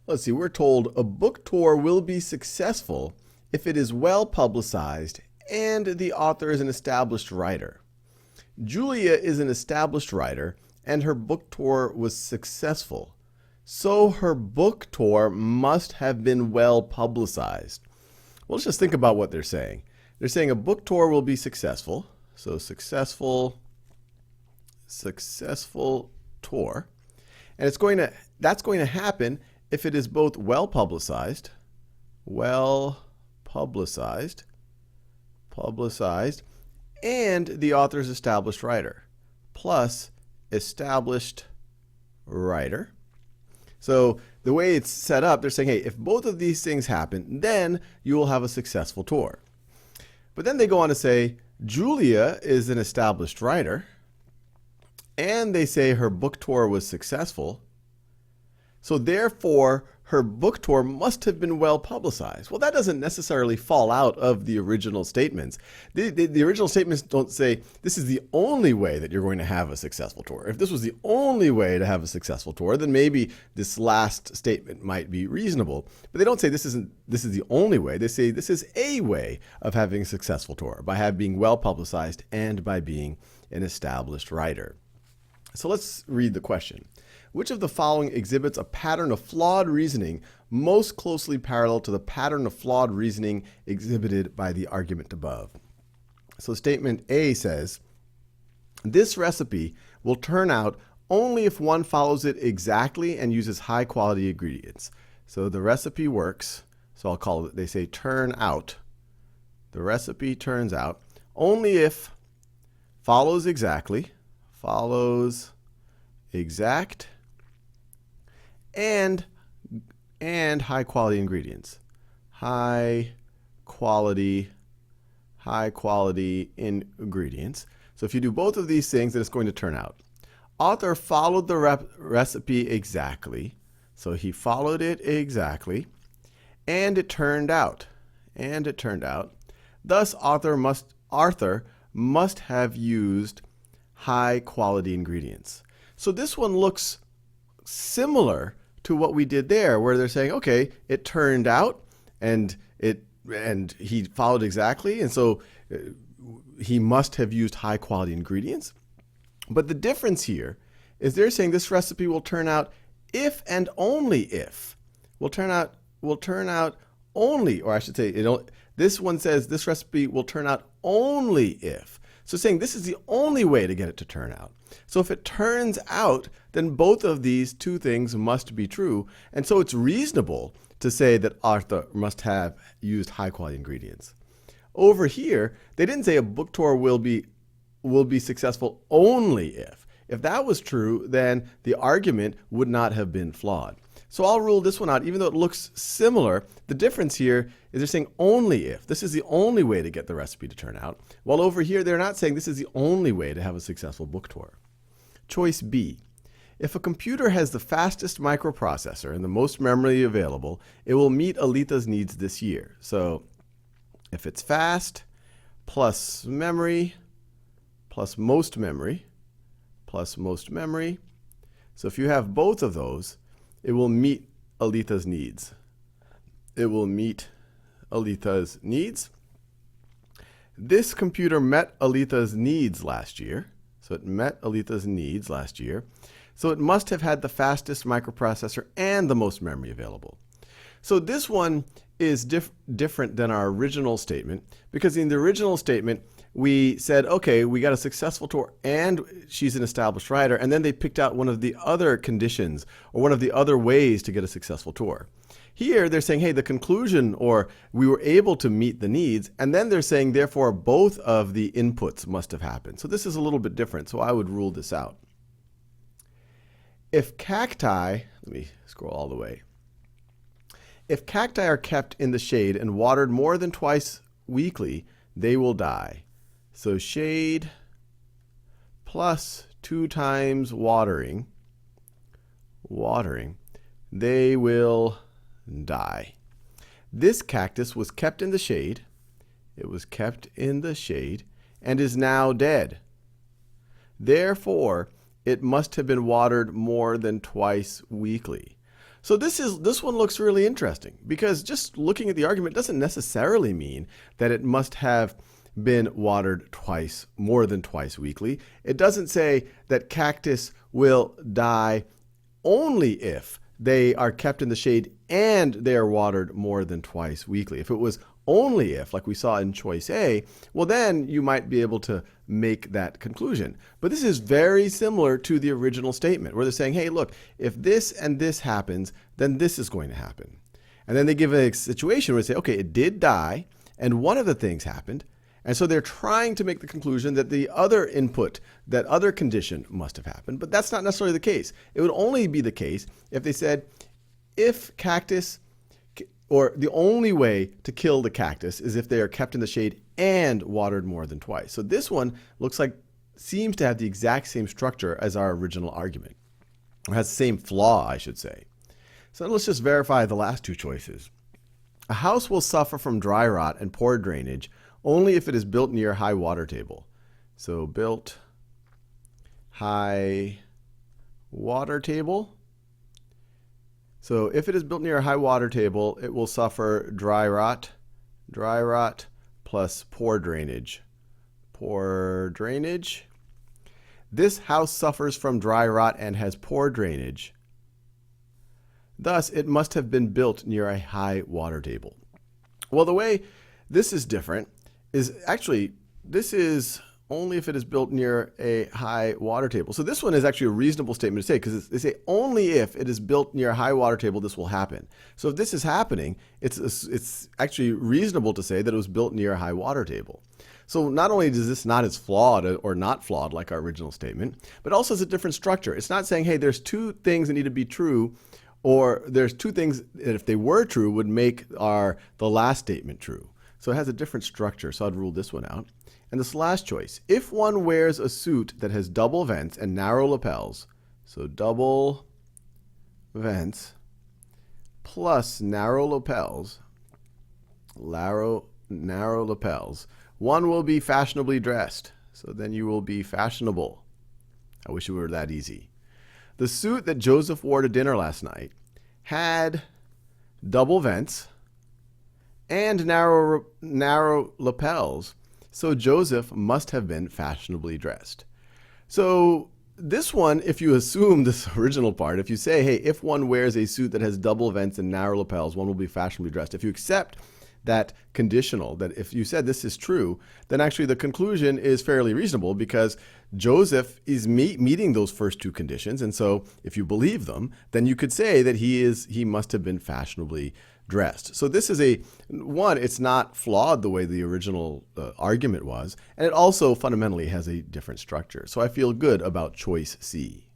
Let's see, we're told a book tour will be successful if it is well publicized and the author is an established writer. Julia is an established writer and her book tour was successful. So her book tour must have been well publicized. Well, let's just think about what they're saying. They're saying a book tour will be successful. So successful tour. And that's going to happen if it is both well publicized, and the author's established writer, plus established writer. So the way it's set up, they're saying, hey, if both of these things happen, then you will have a successful tour. But then they go on to say, Julia is an established writer, and they say her book tour was successful. So therefore, her book tour must have been well publicized. Well, that doesn't necessarily fall out of the original statements. The original statements don't say this is the only way that you're going to have a successful tour. If this was the only way to have a successful tour, then maybe this last statement might be reasonable. But they don't say this is the only way. They say this is a way of having a successful tour, by being well publicized and by being an established writer. So let's read the question. Which of the following exhibits a pattern of flawed reasoning most closely parallel to the pattern of flawed reasoning exhibited by the argument above? So statement A says, this recipe will turn out only if one follows it exactly and uses high quality ingredients. So the recipe works, so I'll call it, they say turn out. The recipe turns out only if follows exact, and high quality ingredients. High quality ingredients. So if you do both of these things, then it's going to turn out. Author followed the recipe exactly. So he followed it exactly. And it turned out. Thus, Arthur must have used high quality ingredients. So this one looks similar to what we did there, where they're saying, okay, it turned out and he followed exactly, and so he must have used high quality ingredients. But the difference here is they're saying this recipe will turn out if and only if. Will turn out only, or I should say, this one says this recipe will turn out only if. So saying this is the only way to get it to turn out. So if it turns out, then both of these two things must be true. And so it's reasonable to say that Arthur must have used high quality ingredients. Over here, they didn't say a book tour will be successful only if. If that was true, then the argument would not have been flawed. So I'll rule this one out, even though it looks similar. The difference here is they're saying only if. This is the only way to get the recipe to turn out. While over here, they're not saying this is the only way to have a successful book tour. Choice B. If a computer has the fastest microprocessor and the most memory available, it will meet Alita's needs this year. So if it's fast, plus memory, plus most memory, plus most memory. So if you have both of those, it will meet Alita's needs. It will meet Alita's needs. This computer met Alita's needs last year. So it met Alita's needs last year. So it must have had the fastest microprocessor and the most memory available. So this one is different than our original statement, because in the original statement, we said, okay, we got a successful tour and she's an established writer, and then they picked out one of the other conditions or one of the other ways to get a successful tour. Here, they're saying, hey, the conclusion, or we were able to meet the needs, and then they're saying, therefore, both of the inputs must have happened. So this is a little bit different, so I would rule this out. If cacti, let me scroll all the way. If cacti are kept in the shade and watered more than twice weekly, they will die. So shade plus 2 times watering, they will die. This cactus was kept in the shade. It was kept in the shade and is now dead. Therefore, it must have been watered more than twice weekly. So this one looks really interesting because just looking at the argument doesn't necessarily mean that it must have been watered twice, more than twice weekly. It doesn't say that cactus will die only if they are kept in the shade and they are watered more than twice weekly. If it was only if, like we saw in choice A, well then you might be able to make that conclusion. But this is very similar to the original statement where they're saying, hey, look, if this and this happens, then this is going to happen. And then they give a situation where they say, okay, it did die, and one of the things happened, and so they're trying to make the conclusion that the other input, that other condition must have happened, but that's not necessarily the case. It would only be the case if they said, if cactus, or the only way to kill the cactus is if they are kept in the shade and watered more than twice. So this one looks like, seems to have the exact same structure as our original argument, or has the same flaw, I should say. So let's just verify the last two choices. A house will suffer from dry rot and poor drainage only if it is built near high water table. So built high water table. So if it is built near a high water table, it will suffer dry rot plus poor drainage. Poor drainage. This house suffers from dry rot and has poor drainage. Thus, it must have been built near a high water table. Well, the way this is different is actually, this is only if it is built near a high water table. So this one is actually a reasonable statement to say, because they say only if it is built near a high water table, this will happen. So if this is happening, it's actually reasonable to say that it was built near a high water table. So not only does this not as flawed or not flawed like our original statement, but also has a different structure. It's not saying, hey, there's two things that need to be true, or there's two things that if they were true would make the last statement true. So it has a different structure, so I'd rule this one out. And this last choice, if one wears a suit that has double vents and narrow lapels, so double vents plus narrow lapels, one will be fashionably dressed. So then you will be fashionable. I wish it were that easy. The suit that Joseph wore to dinner last night had double vents and narrow lapels. So Joseph must have been fashionably dressed. So this one, if you assume this original part, if you say, hey, if one wears a suit that has double vents and narrow lapels, one will be fashionably dressed. If you accept that conditional, that if you said this is true, then actually the conclusion is fairly reasonable because Joseph is meeting those first two conditions. And so if you believe them, then you could say that he must have been fashionably dressed. So this is it's not flawed the way the original argument was, and it also fundamentally has a different structure. So I feel good about choice C.